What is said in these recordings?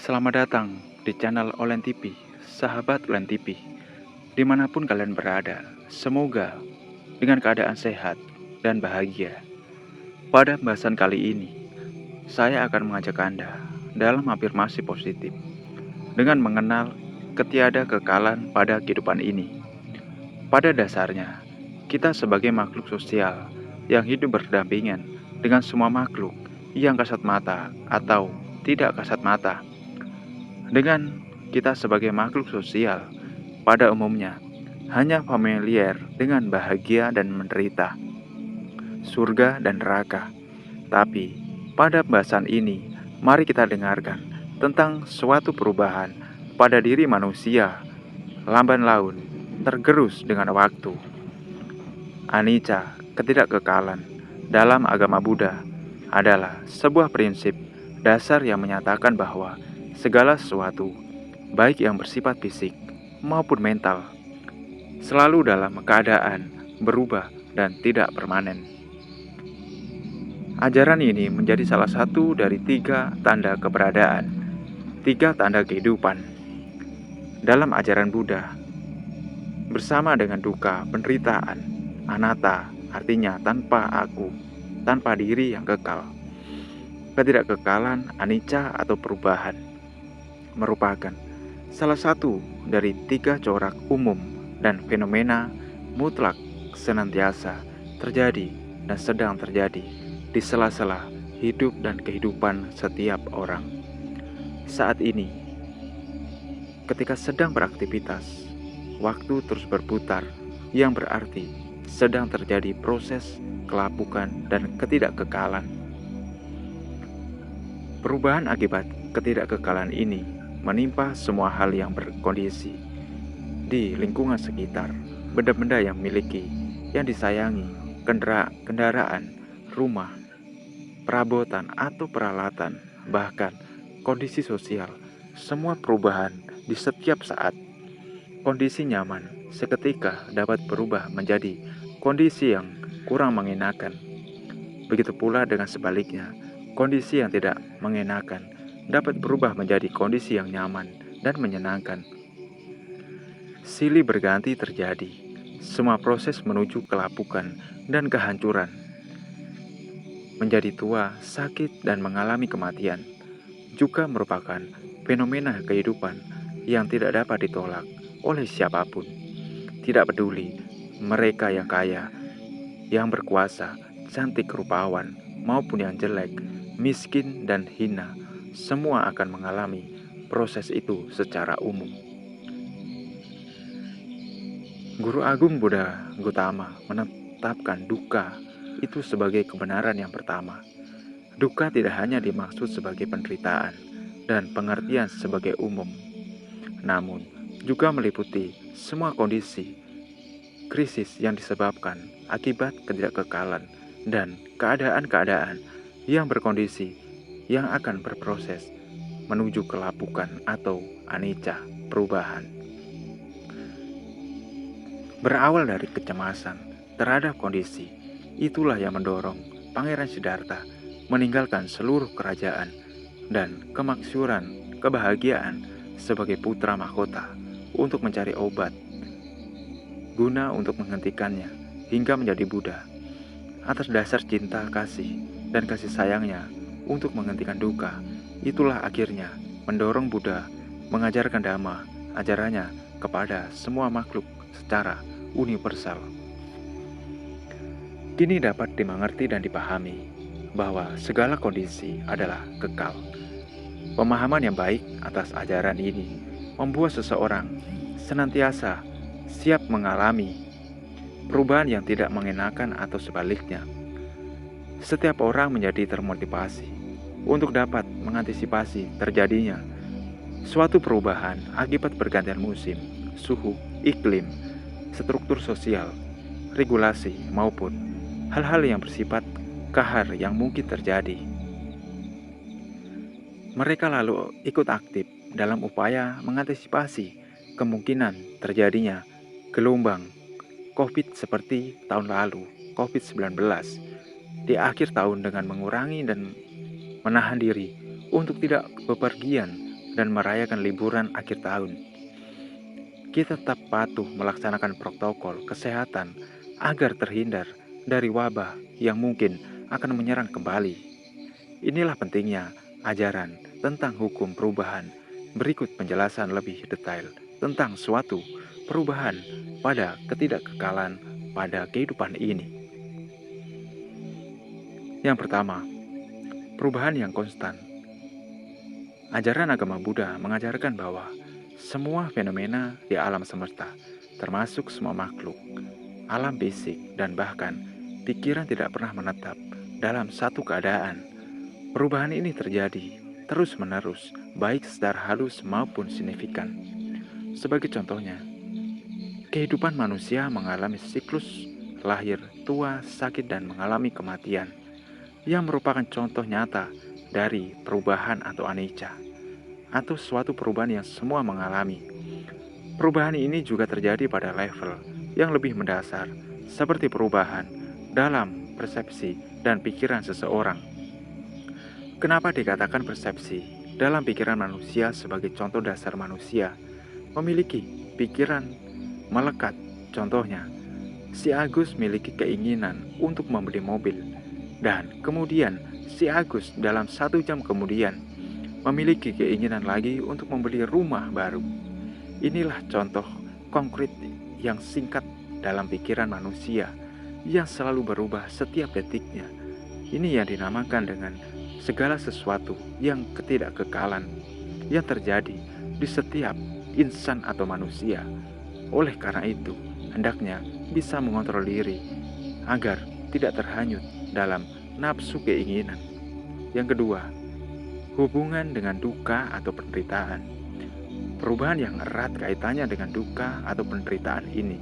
Selamat datang di channel Olen TV, sahabat Olen TV. Dimanapun kalian berada, semoga dengan keadaan sehat dan bahagia. Pada pembahasan kali ini, saya akan mengajak Anda dalam afirmasi positif dengan mengenal ketiada kekalan pada kehidupan ini. Pada dasarnya, kita sebagai makhluk sosial yang hidup berdampingan dengan semua makhluk yang kasat mata atau tidak kasat mata. Dengan kita sebagai makhluk sosial, pada umumnya hanya familiar dengan bahagia dan menderita, surga dan neraka. Tapi pada pembahasan ini, mari kita dengarkan tentang suatu perubahan pada diri manusia, lamban laun, tergerus dengan waktu. Anicca, ketidakkekalan, dalam agama Buddha adalah sebuah prinsip dasar yang menyatakan bahwa segala sesuatu, baik yang bersifat fisik maupun mental, selalu dalam keadaan berubah dan tidak permanen. Ajaran ini menjadi salah satu dari 3 tanda kehidupan dalam ajaran Buddha. Bersama dengan dukkha, penderitaan, anatta, artinya tanpa aku, tanpa diri yang kekal. Ketidakkekalan, anicca atau perubahan, merupakan salah satu dari 3 corak umum dan fenomena mutlak senantiasa terjadi dan sedang terjadi di sela-sela hidup dan kehidupan setiap orang. Saat ini, ketika sedang beraktivitas, waktu terus berputar, yang berarti sedang terjadi proses kelapukan dan ketidakkekalan. Perubahan akibat ketidakkekalan ini menimpa semua hal yang berkondisi di lingkungan sekitar, benda-benda yang miliki, yang disayangi, kendaraan, rumah, perabotan atau peralatan, bahkan kondisi sosial. Semua perubahan di setiap saat. Kondisi nyaman seketika dapat berubah menjadi kondisi yang kurang mengenakan. Begitu pula dengan sebaliknya, kondisi yang tidak mengenakan dapat berubah menjadi kondisi yang nyaman dan menyenangkan. Silih berganti terjadi, semua proses menuju kelapukan dan kehancuran. Menjadi tua, sakit, dan mengalami kematian juga merupakan fenomena kehidupan yang tidak dapat ditolak oleh siapapun. Tidak peduli mereka yang kaya, yang berkuasa, cantik rupawan, maupun yang jelek, miskin dan hina, semua akan mengalami proses itu secara umum. Guru Agung Buddha Gautama menetapkan dukkha itu sebagai kebenaran yang pertama. Dukkha tidak hanya dimaksud sebagai penderitaan dan pengertian sebagai umum, namun juga meliputi semua kondisi krisis yang disebabkan akibat ketidakkekalan dan keadaan-keadaan yang berkondisi yang akan berproses menuju kelapukan atau anicca, perubahan. Berawal dari kecemasan terhadap kondisi, itulah yang mendorong Pangeran Siddhartha meninggalkan seluruh kerajaan dan kemaksyuran kebahagiaan sebagai putra mahkota untuk mencari obat guna untuk menghentikannya hingga menjadi Buddha. Atas dasar cinta kasih dan kasih sayangnya untuk menghentikan dukkha, itulah akhirnya mendorong Buddha mengajarkan Dhamma, ajarannya kepada semua makhluk secara universal. Kini dapat dimengerti dan dipahami bahwa segala kondisi adalah kekal. Pemahaman yang baik atas ajaran ini membuat seseorang senantiasa siap mengalami perubahan yang tidak mengenakan atau sebaliknya. Setiap orang menjadi termotivasi untuk dapat mengantisipasi terjadinya suatu perubahan akibat pergantian musim, suhu, iklim, struktur sosial, regulasi, maupun hal-hal yang bersifat kahar yang mungkin terjadi. Mereka lalu ikut aktif dalam upaya mengantisipasi kemungkinan terjadinya gelombang COVID seperti tahun lalu, COVID-19, di akhir tahun dengan mengurangi dan menahan diri untuk tidak bepergian dan merayakan liburan akhir tahun. Kita tetap patuh melaksanakan protokol kesehatan agar terhindar dari wabah yang mungkin akan menyerang kembali. Inilah pentingnya ajaran tentang hukum perubahan. Berikut penjelasan lebih detail tentang suatu perubahan pada ketidakkekalan pada kehidupan ini. Yang pertama, perubahan yang konstan. Ajaran agama Buddha mengajarkan bahwa semua fenomena di alam semesta, termasuk semua makhluk, alam fisik, dan bahkan pikiran tidak pernah menetap dalam satu keadaan. Perubahan ini terjadi terus-menerus, baik secara halus maupun signifikan. Sebagai contohnya, kehidupan manusia mengalami siklus lahir, tua, sakit, dan mengalami kematian, yang merupakan contoh nyata dari perubahan atau anicca, atau suatu perubahan yang semua mengalami. Perubahan ini juga terjadi pada level yang lebih mendasar, seperti perubahan dalam persepsi dan pikiran seseorang. Kenapa dikatakan persepsi? Dalam pikiran manusia sebagai contoh dasar manusia memiliki pikiran melekat. Contohnya, si Agus memiliki keinginan untuk membeli mobil, dan kemudian si Agus dalam 1 jam kemudian memiliki keinginan lagi untuk membeli rumah baru. Inilah contoh konkret yang singkat dalam pikiran manusia yang selalu berubah setiap detiknya. Ini yang dinamakan dengan segala sesuatu yang ketidakkekalan yang terjadi di setiap insan atau manusia. Oleh karena itu, hendaknya bisa mengontrol diri agar tidak terhanyut dalam nafsu keinginan. Yang kedua, hubungan dengan duka atau penderitaan. Perubahan yang erat kaitannya dengan duka atau penderitaan ini.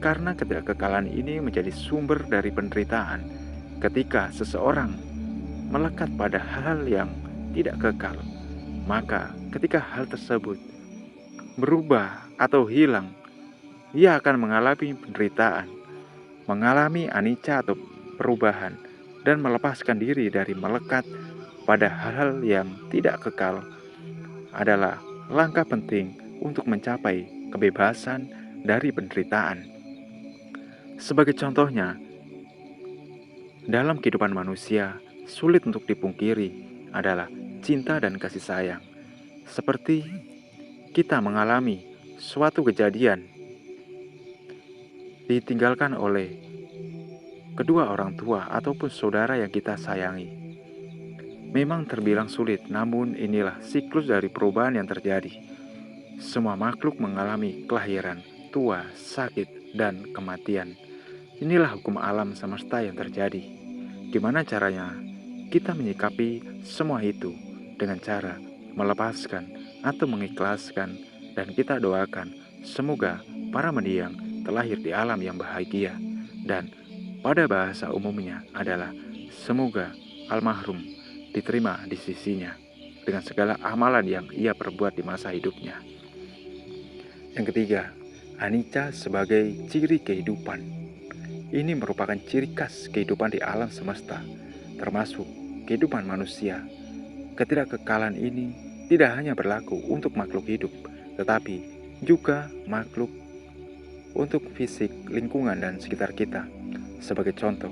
Karena ketidakkekalan ini menjadi sumber dari penderitaan ketika seseorang melekat pada hal yang tidak kekal, maka ketika hal tersebut berubah atau hilang, ia akan mengalami penderitaan, mengalami anicca atau perubahan, dan melepaskan diri dari melekat pada hal-hal yang tidak kekal adalah langkah penting untuk mencapai kebebasan dari penderitaan. Sebagai contohnya, dalam kehidupan manusia, sulit untuk dipungkiri adalah cinta dan kasih sayang. Seperti kita mengalami suatu kejadian ditinggalkan oleh kedua orang tua ataupun saudara yang kita sayangi. Memang terbilang sulit, namun inilah siklus dari perubahan yang terjadi. Semua makhluk mengalami kelahiran, tua, sakit, dan kematian. Inilah hukum alam semesta yang terjadi. Gimana caranya kita menyikapi semua itu? Dengan cara melepaskan atau mengikhlaskan, dan kita doakan semoga para mendiang terlahir di alam yang bahagia, dan pada bahasa umumnya adalah semoga almarhum diterima di sisinya dengan segala amalan yang ia perbuat di masa hidupnya. Yang ketiga, anicca sebagai ciri kehidupan. Ini merupakan ciri khas kehidupan di alam semesta, termasuk kehidupan manusia. Ketidakkekalan ini tidak hanya berlaku untuk makhluk hidup, tetapi juga makhluk untuk fisik, lingkungan, dan sekitar kita. Sebagai contoh,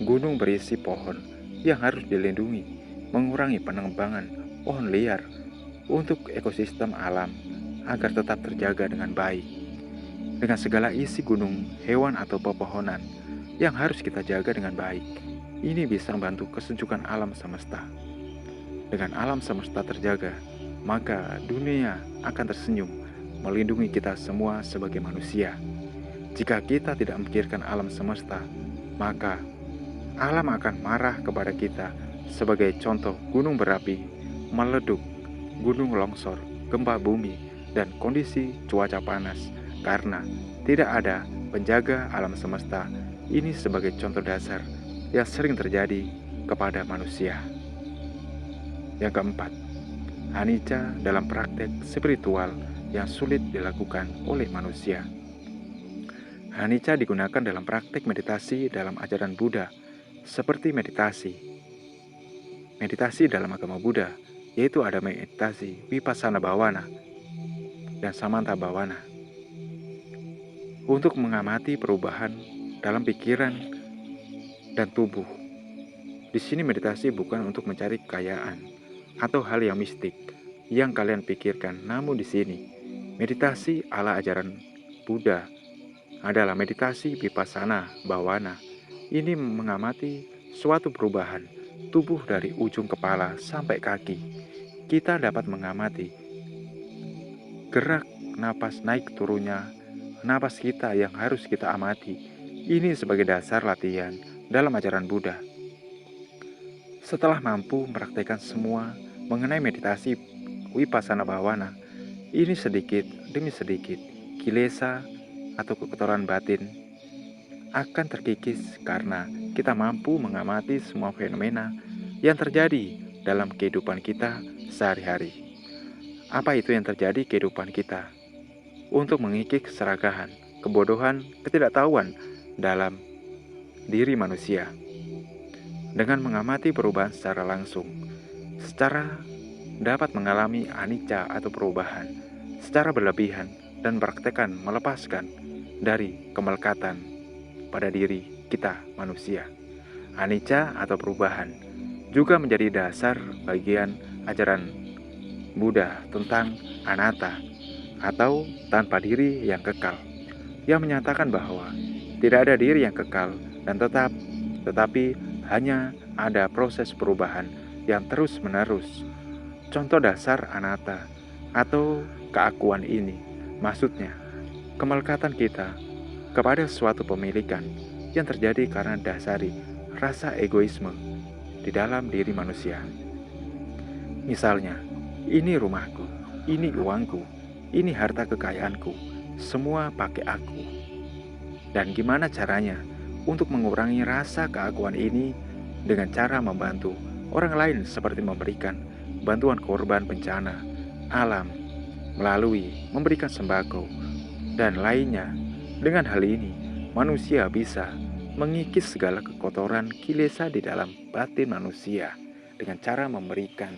gunung berisi pohon yang harus dilindungi, mengurangi penebangan pohon liar untuk ekosistem alam agar tetap terjaga dengan baik. Dengan segala isi gunung, hewan, atau pepohonan yang harus kita jaga dengan baik, ini bisa membantu kesejukan alam semesta. Dengan alam semesta terjaga, maka dunia akan tersenyum melindungi kita semua sebagai manusia. Jika kita tidak memikirkan alam semesta, maka alam akan marah kepada kita. Sebagai contoh, gunung berapi, meleduk, gunung longsor, gempa bumi, dan kondisi cuaca panas karena tidak ada penjaga alam semesta. Ini sebagai contoh dasar yang sering terjadi kepada manusia. Yang keempat, anicca dalam praktek spiritual yang sulit dilakukan oleh manusia. Anicca digunakan dalam praktek meditasi dalam ajaran Buddha, seperti meditasi dalam agama Buddha yaitu ada meditasi Vipassana Bhawana dan Samanta Bhawana untuk mengamati perubahan dalam pikiran dan tubuh. Di sini meditasi bukan untuk mencari kekayaan atau hal yang mistik yang kalian pikirkan, namun di sini meditasi ala ajaran Buddha adalah meditasi Vipassana Bhawana. Ini mengamati suatu perubahan tubuh dari ujung kepala sampai kaki. Kita dapat mengamati gerak napas naik turunnya napas kita yang harus kita amati. Ini sebagai dasar latihan dalam ajaran Buddha. Setelah mampu mempraktekkan semua mengenai meditasi Vipassana Bhawana, ini sedikit demi sedikit kilesa atau kekotoran batin akan terkikis karena kita mampu mengamati semua fenomena yang terjadi dalam kehidupan kita sehari-hari. Apa itu yang terjadi kehidupan kita? Untuk mengikis keserakahan, kebodohan, ketidaktahuan dalam diri manusia. Dengan mengamati perubahan secara langsung, secara dapat mengalami anicca atau perubahan secara berlebihan dan praktekkan melepaskan dari kemelekatan pada diri kita manusia. Anicca atau perubahan juga menjadi dasar bagian ajaran Buddha tentang anatta atau tanpa diri yang kekal, yang menyatakan bahwa tidak ada diri yang kekal dan tetapi hanya ada proses perubahan yang terus-menerus. Contoh dasar anatta atau keakuan ini, maksudnya kemelekatan kita kepada suatu pemilikan yang terjadi karena dasari rasa egoisme di dalam diri manusia. Misalnya, ini rumahku, ini uangku, ini harta kekayaanku, semua pakai aku. Dan gimana caranya untuk mengurangi rasa keakuan ini dengan cara membantu orang lain seperti memberikan bantuan korban bencana alam melalui memberikan sembako dan lainnya. Dengan hal ini, manusia bisa mengikis segala kekotoran kilesa di dalam batin manusia dengan cara memberikan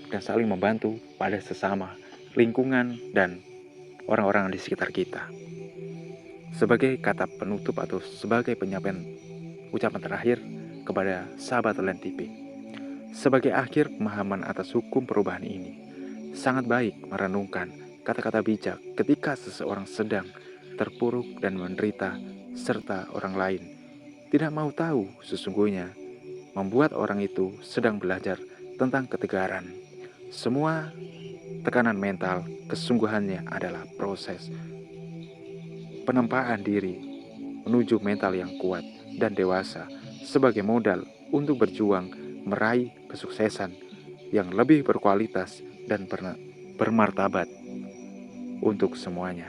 dan saling membantu pada sesama, lingkungan, dan orang-orang di sekitar kita. Sebagai kata penutup atau sebagai penyampaian ucapan terakhir kepada sahabat LNTP, sebagai akhir pemahaman atas hukum perubahan ini, sangat baik merenungkan kata-kata bijak ketika seseorang sedang terpuruk dan menderita, serta orang lain tidak mau tahu sesungguhnya, membuat orang itu sedang belajar tentang ketegaran. Semua tekanan mental kesungguhannya adalah proses penempaan diri menuju mental yang kuat dan dewasa sebagai modal untuk berjuang meraih kesuksesan yang lebih berkualitas dan bermartabat untuk semuanya.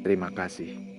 Terima kasih.